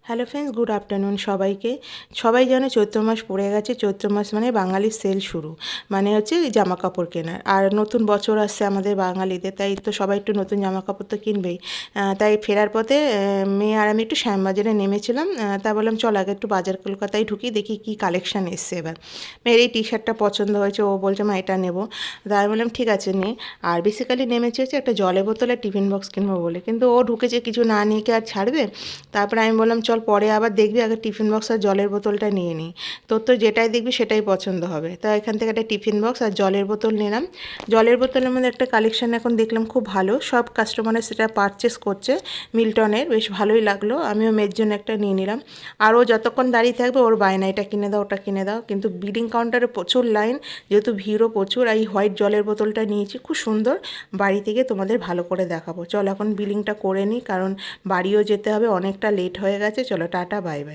Hello friends, good afternoon সবাইকে। সবাই জানে চৈত্র মাস পড়ে গেছে। চৈত্র মাস মানে বাঙালির সেল শুরু, মানে হচ্ছে জামা কাপড় কেনার। আর নতুন বছর আসছে আমাদের বাঙালিদের, তাই তো সবাই একটু নতুন জামা কাপড় তো কিনবেই। তাই ফেরার পথে মেয়ে আর আমি একটু শ্যামবাজারে নেমেছিলাম। তা বললাম চল আগে একটু বাজার কলকাতায় ঢুকি, দেখি কি কালেকশান এসছে এবার। মেয়ের এই টি শার্টটা পছন্দ হয়েছে, ও বলছে মা এটা নেবো। তাই আমি বললাম ঠিক আছে নে। আর বেসিক্যালি নেমেছে হচ্ছে একটা জলের বোতল আর টিফিন বক্স কিনবো বলে, কিন্তু ও ঢুকেছে, কিছু না নিয়ে কি আর ছাড়বে। তারপরে আমি বললাম চল পরে আবার দেখবি, আগে টিফিন বক্স আর জলের বোতলটা নিয়ে নিই। তোর তো যেটাই দেখবি সেটাই পছন্দ হবে। তা এখান থেকে একটা টিফিন বক্স আর জলের বোতল নিলাম। জলের বোতলের মধ্যে একটা কালেকশান এখন দেখলাম খুব ভালো, সব কাস্টমাররা সেটা পারচেস করছে। মিল্টনের বেশ ভালোই লাগলো, আমিও মেয়ের জন্য একটা নিয়ে নিলাম। আর ও যতক্ষণ দাঁড়িয়ে থাকবে ওর বায়না এটা কিনে দাও ওটা কিনে দাও, কিন্তু বিলিং কাউন্টারে প্রচুর লাইন, যেহেতু ভিড়ও প্রচুর। এই হোয়াইট জলের বোতলটা নিয়েছি, খুব সুন্দর। বাড়ি থেকে তোমাদের ভালো করে দেখাবো। চলো এখন বিলিংটা করে নিই, কারণ বাড়িও যেতে হবে, অনেকটা লেট হয়ে গেছে। চলো টাটা, বাই বাই।